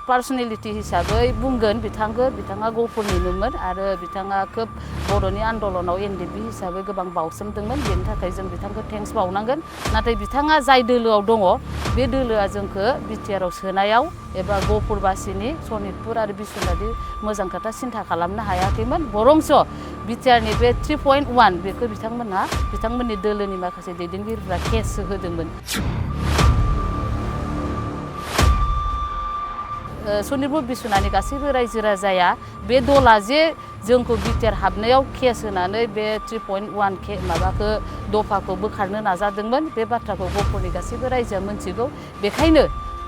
पार्सनेलिटी हिसाबै बुंगोन बिथाङा गफुरनिनोमोन आरो बिथाङा खोब बर'नि आन्दलनाव एनडिएफबि हिसाबै गोबां बावसोमदोंमोन। बेनि थाखाय जों बिथांखौ थेंक्स बावनांगोन। नाथाय बिथाङा जाय दोलोआव दङ बे दोलोआ जोंखौ बिटिआरआव सोनायाव एबा गफुरबासिनि सनितपुर आरो बिश्वनाथनि मोजां खोथा सिन्था खालामनो हायाखैमोन। बरंस बिटिआरनि बे 3.1 बेखौ बिथांमोननि दोलोनि माखासे दैदेनगिरिफ्रा केससो होदोंमोन। सनितपुर बिश्वनाथनि गासैबो रायजो राजाया बे दला जे जोंखौ बिटिआर हाबनायाव केस होनानै बे 3.1 माबाखौ दफाखौ बोखारनो नाजादोंमोन। बे बाथ्राखौ गफुरनि गासैबो रायजोआ मिथिगौ। बेखायनो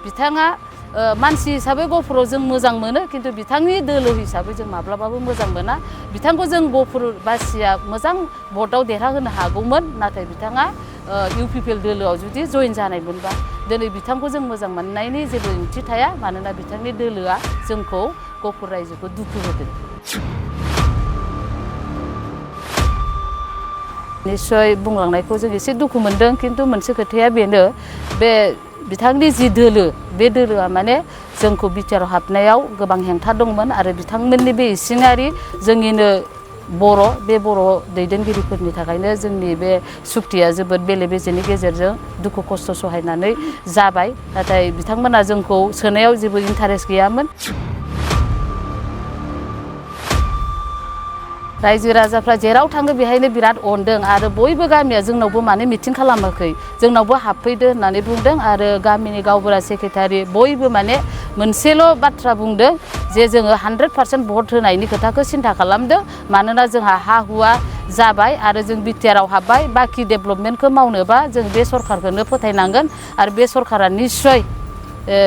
बिथाङा मानसि हिसाबै गफुराव जों मोजां मोनो, खिन्थु बिथांनि दोलो हिसाबै जों माब्लाबाबो मोजां मोना। बिथांखौ जों गफुरबासिया मोजां भटआव देरहाहोनो हागौमोन, नाथाय बिथाङा इउपिपिएल दोलोआव जुदि जइन जानायमोनबा दिनै बिथांखौ जों मोजां मोननायनि जेबो ओंथि थाया। मानोना बिथांनि दोलोआ जोंखौ गफुर रायजोखौ दुखु होदों। निश्चय बुंलांनायखौ जों एसे दुखु मोनदों, खिन्थु मोनसे खोथाया बेनो, बे बिथांनि जि दोलो बे दोलोआ माने जोंखौ बिटिआरआव हाबनायाव गोबां हेंथा दंमोन आरो बिथांमोननि बे इसिङारि जोंनिनो बे बर' दैदेनगिरिफोरनि थाखायनो जोंनि बे सुक्तिया जोबोद बेले बेजेनि गेजेरजों दुखु खस्थ' सहायनानै जाबाय। नाथाय बिथांमोना जोंखौ सोनायाव जेबो इन्टारेस्ट गैयामोन। रायजो राजाफ्रा जेराव थाङो बेहायनो बिराद अनदों आरो बयबो गामिया जोंनावबो माने मिटिं खालामाखै, जोंनावबो हाबफैदो होननानै बुंदों। आरो गामिनि गावबुरा सेक्रेटारि बयबो माने मोनसेल' बाथ्रा बुंदों जे जोङो 100% भट होनायनि खोथाखौ सिन्था खालामदों। मानोना जोंहा हा हुआ जाबाय आरो जों बिटिआरआव हाबबाय। बाखि डेभेलपमेन्टखौ मावनोबा जों बे सरकारखौनो फोथायनांगोन आरो बे सरकारा निस्सय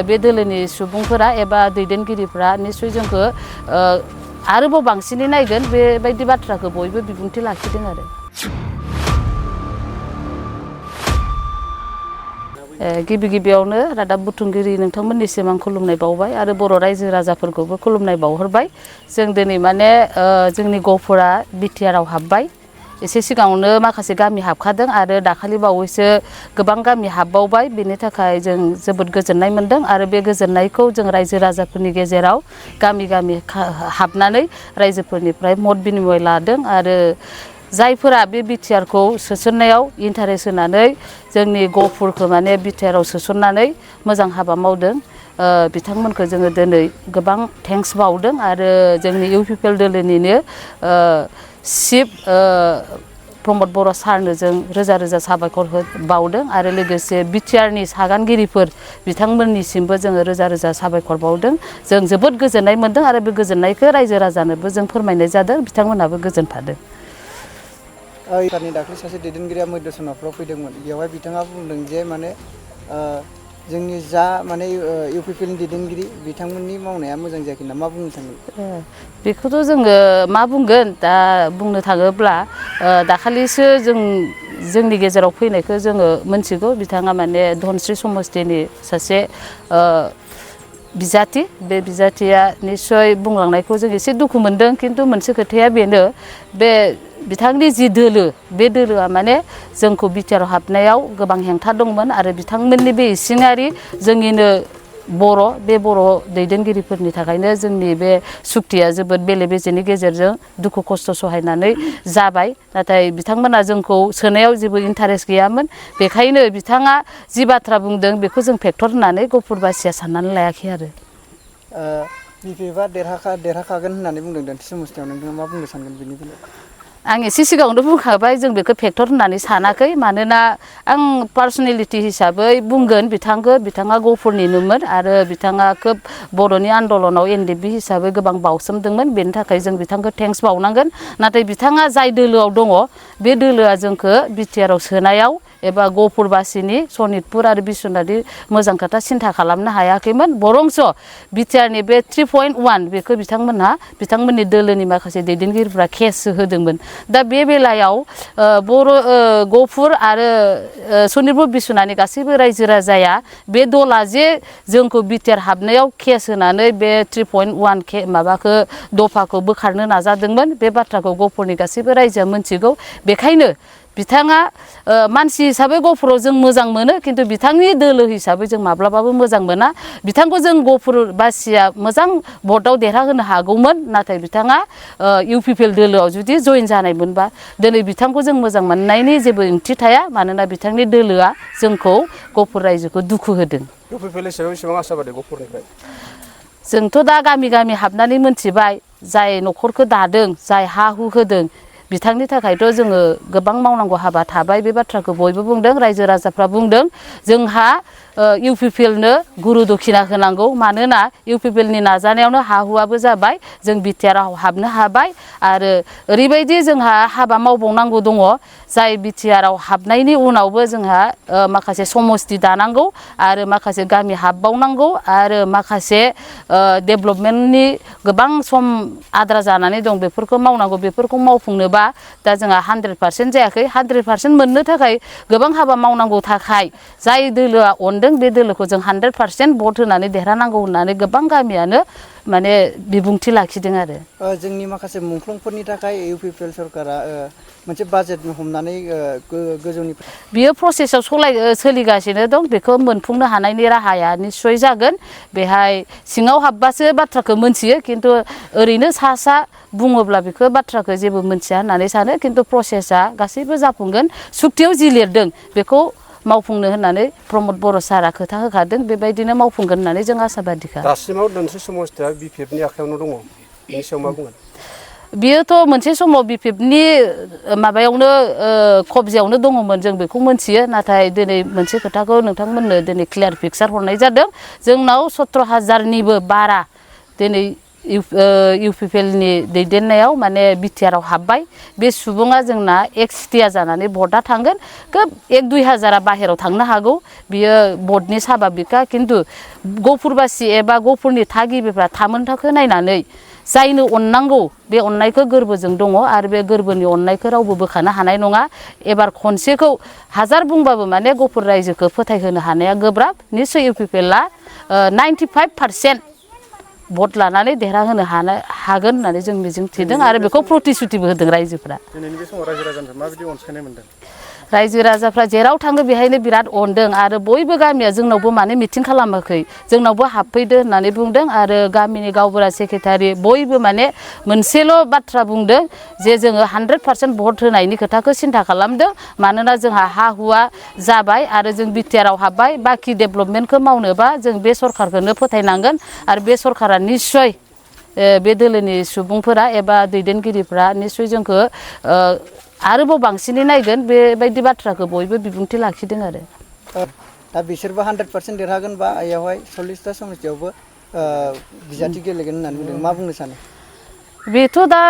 बे दोलोनि सुबुंफोरा एबा दैदेनगिरिफ्रा निस्सय जोंखौ आरोबाव बांसिनै नायगोन। बेबायदि बाथ्राखौ बयबो बिबुंथि लाखिदों आरो। गिबियावनो रादाब बुथुमगिरि नोंथांमोननिसिम आं खुलुमनाय बावबाय आरो बर' रायजो राजाफोरखौबो खुलुमनाय बावहरबाय। जों दिनै माने जोंनि गफुरा बिटिआरआव हाबबाय। एसे सिगाङावनो माखासे गामि हाबखादों आरो दाखालि बावैसो गोबां गामि हाबबावबाय। बेनि थाखाय जों जोबोद गोजोननाय मोनदों आरो बे गोजोननायखौ जों रायजो राजाफोरनि गेजेराव गामि हाबनानै रायजोफोरनिफ्राय मत बिनिमय लादों। आरो जायफोरा बे बिटिआरखौ सोसननायाव इन्टारेस्ट होनानै जोंनि गफुरखौ माने बिटिआरआव सोसननानै मोजां हाबा मावदों, बिथांमोनखौ जोङो दिनै गोबां थेंक्स बावदों। आरो जोंनि इउपिपिएल दोलोनिनो चिफ प्रमद बर' सारनो जों रोजा रोजा साबायखर बावदों आरो लोगोसे बिटिआरनि सागानगिरिफोर बिथांमोननिसिमबो जोङो रोजा रोजा साबायखर बावदों। जों जोबोद गोजोननाय मोनदों आरो बे गोजोननायखौ रायजो राजानोबो जों फोरमायनाय जादों। बिथांमोनहाबो गोजोनफादों। दाख्लै सासे दैदेनगिरिया मैद्य सनाफ्राव फैदोंमोन। बेवहाय बिथाङा बुंदों जे माने जोंनि जा माने इउपिपिएलनि दैदेनगिरि बिथांमोननि मावनाया मोजां जायाखै ना मा बुंनो सानगोन? बेखौथ' जोङो मा बुंगोन, दा बुंनो थाङोब्ला दाखालिसो जोंनि गेजेराव फैनायखौ जोङो मोनथिगौ। बिथाङा माने धनस्रि समस्थिनि सासे बिजाथि। बे बिजाथिया निस्सय बुंलांनायखौ जों एसे दुखु मोनदों, खिन्थु मोनसे खोथाया बेनो, बे बिथांनि जि दोलो बे दोलोआ माने जोंखौ बिटिआरआव हाबनायाव गोबां हेंथा दंमोन आरो बिथांमोननि बे इसिङारि जोंनिनो बर' दैदेनगिरिफोरनि थाखायनो जोंनि बे सुक्तिया जोबोद बेले बेजेनि गेजेरजों दुखु खस्थ' सहायनानै जाबाय। नाथाय बिथांमोना जोंखौ सोनायाव जेबो इन्टारेस्ट गैयामोन। बेखायनो बिथाङा जि बाथ्रा बुंदों बेखौ जों फेक्टर होननानै गफुरबासिया साननानै लायाखै आरो। बिपिएफआ देरहाखागोन होननानै बुंदों धोनस्रि समस्थियाव। नोंथाङा मा बुंनो सानगोन बेनि बेलायाव? आं एसे सिगाङावनो बुंखाबाय, जों बेखौ फेक्टर होननानै सानाखै। मानोना आं पार्सनेलिटि हिसाबै बुंगोन बिथाङा गफुरनिनोमोन आरो बिथाङा खोब बर'नि आन्दलनाव एनडिएफबि हिसाबै गोबां बावसोमदोंमोन। बेनि थाखाय जों बिथांखौ थेंक्स बावनांगोन। नाथाय बिथाङा जाय दोलोआव दङ बे दोलोआ जोंखौ बिटिआरआव सोनायाव एबा गफुरबासिनि सनितपुर आरो बिश्वनाथनि मोजां खोथा सिन्था खालामनो हायाखैमोन। बरंस बिटिआरनि बे 3.1 बेखौ बिथांमोननि दोलोनि माखासे दैदेनगिरिफ्रा केससो होदोंमोन। दा बे बेलायाव गफुर आरो सनितपुर बिश्वनाथनि गासैबो रायजो राजाया बे दला जे जोंखौ बिटिआर हाबनायाव केस होनानै बे 3.1 माबाखौ दफाखौ बोखारनो नाजादोंमोन। बे बाथ्राखौ गफुरनि गासैबो रायजोआ मिथिगौ। बेखायनो बिथाङा मानसि हिसाबै गफुराव जों मोजां मोनो खिन्थु बिथांनि दोलो हिसाबै जों माब्लाबाबो मोजां मोना बिथांखौ जों गफुरबासिया मोजां भटआव देरहाहोनो हागौमोन नाथाय बिथाङा इउपिपिएल दोलोआव जुदि जइन जानायमोनबा दिनै बिथांखौ जों मोजां मोननायनि जेबो ओंथि थाया मानोना बिथांनि दोलोआ जोंखौ गफुर रायजोखौ दुखु होदों इउपिपिएल हिसाबै बेसेबां आशाबादि गफुरनिफ्राय जोंथ' दा गामि गामि हाबनानै मोनथिबाय जाय न'खरखौ दादों जाय हा हु होदों बिथांनि थाखायथ' जोङो गोबां मावनांगौ हाबा थाबाय बे बाथ्राखौ बयबो बुंदों रायजो राजाफ्रा बुंदों जोंहा इउपिपिएलनो गुरु दक्षिणा होनांगौ मानोना इउपिपिएलनि नाजानायावनो हा हुआबो जाबाय जों बिटिआरआव हाबनो हाबाय आरो ओरैबायदि जोंहा हाबा मावबावनांगौ दङ जाय बिटिआरआव हाबनायनि उनावबो जोंहा माखासे समस्ति दानांगौ आरो माखासे गामि हाबबावनांगौ आरो माखासे डेभेलपमेन्टनि गोबां सम आद्रा जानानै दं बेफोरखौ मावनांगौ बेफोरखौ मावफुंनोबा दा जोंहा 100% जायाखै 100% मोननो थाखाय गोबां हाबा मावनांगौ थाखाय जाय दोलोआ अनदों बे दोलोखौ जों 100% भट होनानै देरहानांगौ होननानै गोबां गामियानो माने बिबुंथि लाखिदों आरो जोंनि माखासे मुंख्लंफोरनि थाखाय इउपिपिएल सरकारा मोनसे बाजेट हमनानै गोजौनिफ्राय बियो प्रसेसआव सोलिगासिनो दं बेखौ मोनफुंनो हानायनि राहाया निस्सय जागोन बेहाय सिङाव हाबबासो बाथ्राखौ मोनथियो खिन्थु ओरैनो सा बुङोब्ला बेखौ बाथ्राखौ जेबो मोनथिया होननानै सानो खिन्थु प्रसेसआ गासैबो जाफुंगोन सुक्तियाव जि लिरदों बेखौ मावफुंनो होननानै प्रमद बर' सारा खोथा होखादों बेबायदिनो मावफुंगोन होननानै जों आसाबादिखा दासिमाव दोनस्रि समस्थिया बिपिएफनि आखायावनो दङ बेनि सायाव मा बुंगोन बियोथ' मोनसे समाव बिपिएफनि माबायावनो कब्जायावनो दङमोन जों बेखौ मोनथियो नाथाय दिनै मोनसे खोथाखौ नोंथांमोननो दिनै क्लियार पिकचार हरनाय जादों जोंनाव 17,000निबो बारा दिनै इउपिपिएलनि दैदेननायाव माने बिटिआरआव हाबबाय बे सुबुङा जोंना एक्सटिया जानानै भटआ थांगोन खोब 1-2 हाजारा बाहेरायाव थांनो हागौ बियो भटनि साभाबिकखा खिन्थु गफुरबासि एबा गफुरनि थागिबिफ्रा थामोनथाखो नायनानै जायनो अननांगौ बे अननायखौ गोरबोजों दङ आरो बे गोरबोनि अननायखौ रावबो बोखानो हानाय नङा एबार खनसेखौ हाजार बुंबाबो माने गफुर रायजोखौ फोथायहोनो हानाया गोब्राब निस्सय इउपिपिएलआ 95% भट लानानै देरहाहोनो हागोन होननानै जों मिजिं थिदों आरो बेखौ प्रतिश्रुतिबो होदों रायजोफ्रा दिनैनि बे समाव रायजो राजानिफ्राय माबायदि अनसायनाय मोनदों रायजो राजाफ्रा जेराव थाङो बेहायनो बिराद अनदों आरो बयबो गामिया जोंनावबो माने मिटिं खालामाखै जोंनावबो हाबफैदो होननानै बुंदों आरो गामिनि गावबुरा सेक्रेटारि बयबो माने मोनसेल' बाथ्रा बुंदों जे जोङो 100% भट होनायनि खोथाखौ सिन्था खालामदों मानोना जोंहा हा हुआ जाबाय आरो जों बिटिआरआव हाबबाय बाखि डेभेलपमेन्टखौ मावनोबा जों बे सरकारखौनो फोथायनांगोन आरो बे सरकारा निस्सय बे दोलोनि सुबुंफोरा एबा दैदेनगिरिफ्रा निस्सय जोंखौ आरोबाव बांसिनै नायगोन बेबायदि बाथ्राखौ बयबो बिबुंथि लाखिदों आरो दा बिसोरबो 100% देरहागोन बा बेयावहाय 40ता समस्तियावबो बिजाथि गेलेगोन होननानै बुंदों मा बुंनो सानो बेथ' दा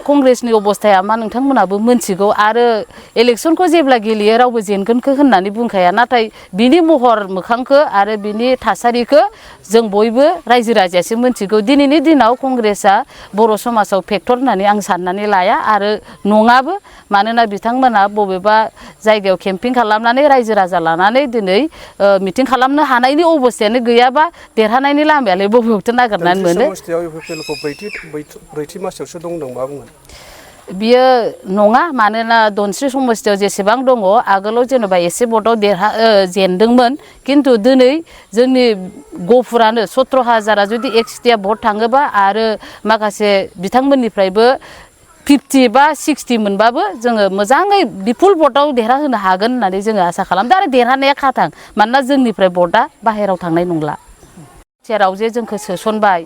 कंग्रेसनि अबस्थाया मा नोंथांमोनाबो मोनथिगौ आरो इलेक्सनखौ जेब्ला गेलेयो रावबो जेनगोनखौ होननानै बुंखाया नाथाय बिनि महर मोखांखौ आरो बिनि थासारिखौ जों बयबो रायजो राजायासो मोनथिगौ दिनैनि दिनाव कंग्रेसआ बर' समाजाव फेक्टर होननानै आं साननानै लाया आरो नङाबो मानोना बिथांमोना बबेबा जायगायाव केम्पिं खालामनानै रायजो राजा लानानै दिनै मिटिं खालामनो हानायनि अबस्थायानो गैयाबा देरहानायनि लामायालाय बबेयावथो नागिरनानै मोनो ब्रैथि मासियावसो दं मा बुंगोन बियो नङा मानोना धोनस्रि समस्तियाव जेसेबां दङ आगोलाव जेनेबा एसे भटआव जेनदोंमोन खिन्थु दिनै जोंनि गफुरानो 17,000 जुदि एक्सटिया भट थाङोबा आरो माखासे बिथांमोननिफ्रायबो 50 बा 60 मोनबाबो जोङो मोजाङै बिपुल भटआव देरहाहोनो हागोन होननानै जोङो आसा खालामदों आरो देरहानाया खाथां मानोना जोंनिफ्राय भटआ बाहेरायाव थांनाय नंला जेराव जे जोंखौ सोसनबाय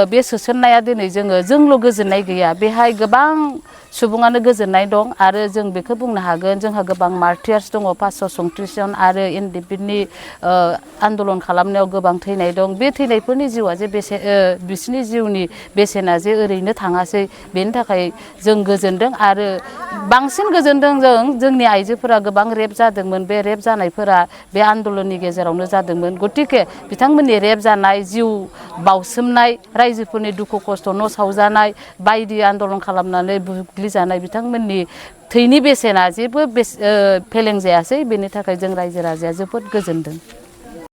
बे सोसननाया दिनै जोंल' गोजोननाय गैया बेहाय गोबां सुबुङानो गोजोननाय दं आरो जों बेखौ बुंनो हागोन जोंहा गोबां मार्टियार्स दङ 534 जन आरो एनडिएफबिनि आन्दलन खालामनायाव गोबां थैनाय दं बे थैनायफोरनि जिउआ जे बिसोरनि जिउनि बेसेना जे ओरैनो थाङासै बेनि थाखाय जों गोजोनदों आरो बांसिन गोजोनदों जोंनि आइजोफोरा गोबां रेप जादोंमोन बे रेप जानायफोरा बे आन्दलननि गेजेरावनो जादोंमोन गतिके बिथांमोननि रेप जानाय जिउ बावसोमनाय रायजोफोरनि दुखु खस्थ' न' सावजानाय बायदि आन्दलन खालामनानै बुग्लिजानाय बिथांमोननि थैनि बेसेना जेबो फेलें जायासै बेनि थाखाय जों रायजो राजाया जोबोद गोजोनदों